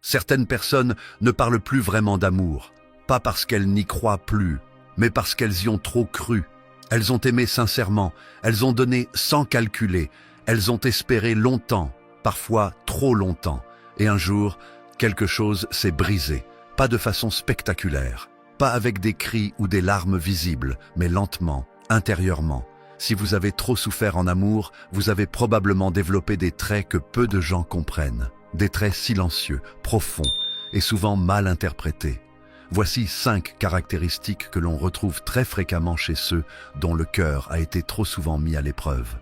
Certaines personnes ne parlent plus vraiment d'amour, pas parce qu'elles n'y croient plus, mais parce qu'elles y ont trop cru. Elles ont aimé sincèrement, elles ont donné sans calculer, elles ont espéré longtemps, parfois trop longtemps. Et un jour, quelque chose s'est brisé, pas de façon spectaculaire, pas avec des cris ou des larmes visibles, mais lentement, intérieurement. Si vous avez trop souffert en amour, vous avez probablement développé des traits que peu de gens comprennent, des traits silencieux, profonds et souvent mal interprétés. Voici 5 caractéristiques que l'on retrouve très fréquemment chez ceux dont le cœur a été trop souvent mis à l'épreuve.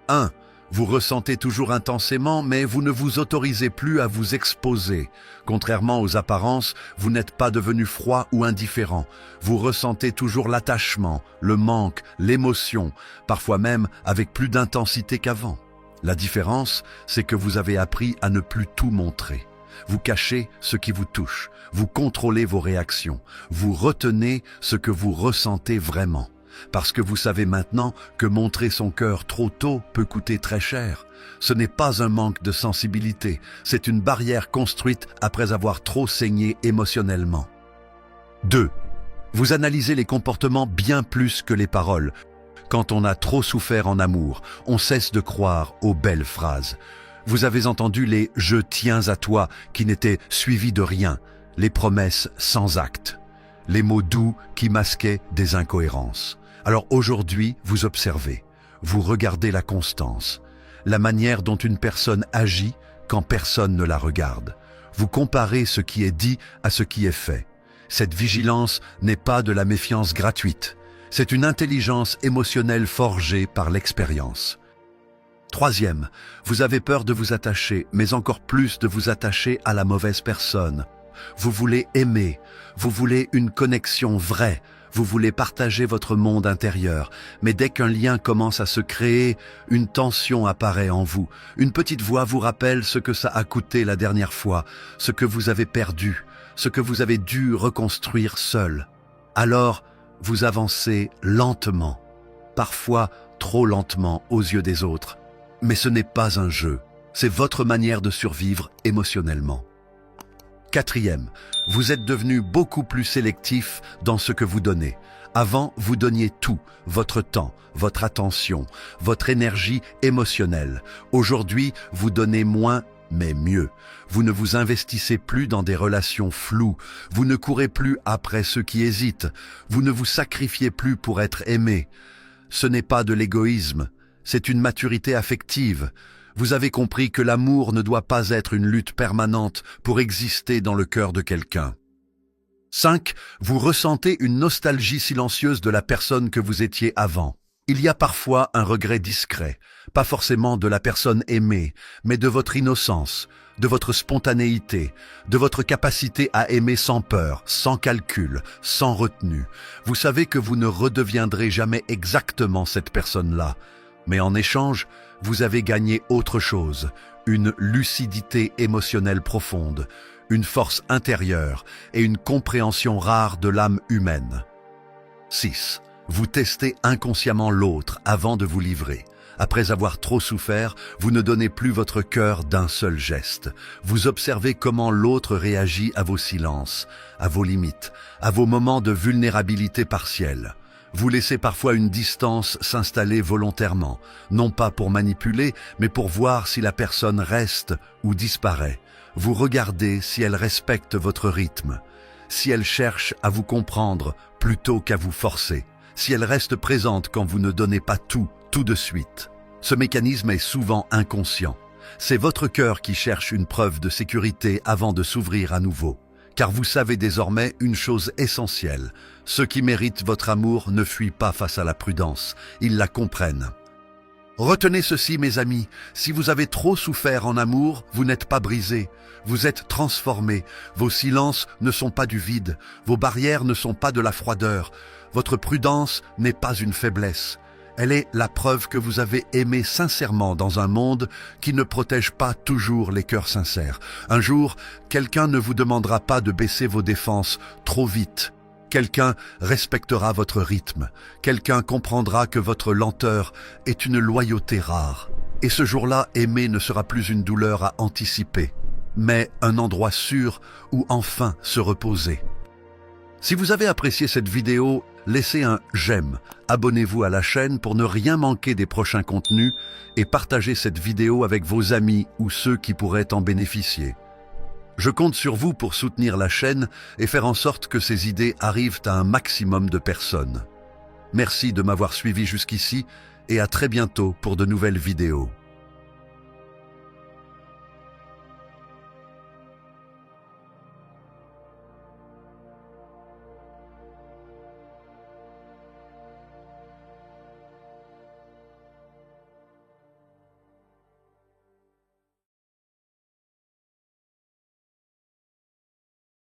1. Vous ressentez toujours intensément, mais vous ne vous autorisez plus à vous exposer. Contrairement aux apparences, vous n'êtes pas devenu froid ou indifférent. Vous ressentez toujours l'attachement, le manque, l'émotion, parfois même avec plus d'intensité qu'avant. La différence, c'est que vous avez appris à ne plus tout montrer. Vous cachez ce qui vous touche, vous contrôlez vos réactions, vous retenez ce que vous ressentez vraiment. Parce que vous savez maintenant que montrer son cœur trop tôt peut coûter très cher. Ce n'est pas un manque de sensibilité, c'est une barrière construite après avoir trop saigné émotionnellement. 2. Vous analysez les comportements bien plus que les paroles. Quand on a trop souffert en amour, on cesse de croire aux belles phrases. Vous avez entendu les « je tiens à toi » qui n'étaient suivis de rien, les promesses sans acte, les mots doux qui masquaient des incohérences. Alors aujourd'hui, vous observez, vous regardez la constance, la manière dont une personne agit quand personne ne la regarde. Vous comparez ce qui est dit à ce qui est fait. Cette vigilance n'est pas de la méfiance gratuite, c'est une intelligence émotionnelle forgée par l'expérience. 3e, vous avez peur de vous attacher, mais encore plus de vous attacher à la mauvaise personne. Vous voulez aimer, vous voulez une connexion vraie, vous voulez partager votre monde intérieur, mais dès qu'un lien commence à se créer, une tension apparaît en vous. Une petite voix vous rappelle ce que ça a coûté la dernière fois, ce que vous avez perdu, ce que vous avez dû reconstruire seul. Alors, vous avancez lentement, parfois trop lentement aux yeux des autres. Mais ce n'est pas un jeu, c'est votre manière de survivre émotionnellement. 4e, vous êtes devenu beaucoup plus sélectif dans ce que vous donnez. Avant, vous donniez tout, votre temps, votre attention, votre énergie émotionnelle. Aujourd'hui, vous donnez moins, mais mieux. Vous ne vous investissez plus dans des relations floues. Vous ne courez plus après ceux qui hésitent. Vous ne vous sacrifiez plus pour être aimé. Ce n'est pas de l'égoïsme, c'est une maturité affective. Vous avez compris que l'amour ne doit pas être une lutte permanente pour exister dans le cœur de quelqu'un. 5. Vous ressentez une nostalgie silencieuse de la personne que vous étiez avant. Il y a parfois un regret discret, pas forcément de la personne aimée, mais de votre innocence, de votre spontanéité, de votre capacité à aimer sans peur, sans calcul, sans retenue. Vous savez que vous ne redeviendrez jamais exactement cette personne-là, mais en échange, vous avez gagné autre chose, une lucidité émotionnelle profonde, une force intérieure et une compréhension rare de l'âme humaine. 6. Vous testez inconsciemment l'autre avant de vous livrer. Après avoir trop souffert, vous ne donnez plus votre cœur d'un seul geste. Vous observez comment l'autre réagit à vos silences, à vos limites, à vos moments de vulnérabilité partielle. Vous laissez parfois une distance s'installer volontairement, non pas pour manipuler, mais pour voir si la personne reste ou disparaît. Vous regardez si elle respecte votre rythme, si elle cherche à vous comprendre plutôt qu'à vous forcer, si elle reste présente quand vous ne donnez pas tout de suite. Ce mécanisme est souvent inconscient. C'est votre cœur qui cherche une preuve de sécurité avant de s'ouvrir à nouveau. Car vous savez désormais une chose essentielle. Ceux qui méritent votre amour ne fuient pas face à la prudence, ils la comprennent. Retenez ceci, mes amis, si vous avez trop souffert en amour, vous n'êtes pas brisé, vous êtes transformé, vos silences ne sont pas du vide, vos barrières ne sont pas de la froideur, votre prudence n'est pas une faiblesse. Elle est la preuve que vous avez aimé sincèrement dans un monde qui ne protège pas toujours les cœurs sincères. Un jour, quelqu'un ne vous demandera pas de baisser vos défenses trop vite. Quelqu'un respectera votre rythme. Quelqu'un comprendra que votre lenteur est une loyauté rare. Et ce jour-là, aimer ne sera plus une douleur à anticiper, mais un endroit sûr où enfin se reposer. Si vous avez apprécié cette vidéo, laissez un j'aime, abonnez-vous à la chaîne pour ne rien manquer des prochains contenus et partagez cette vidéo avec vos amis ou ceux qui pourraient en bénéficier. Je compte sur vous pour soutenir la chaîne et faire en sorte que ces idées arrivent à un maximum de personnes. Merci de m'avoir suivi jusqu'ici et à très bientôt pour de nouvelles vidéos.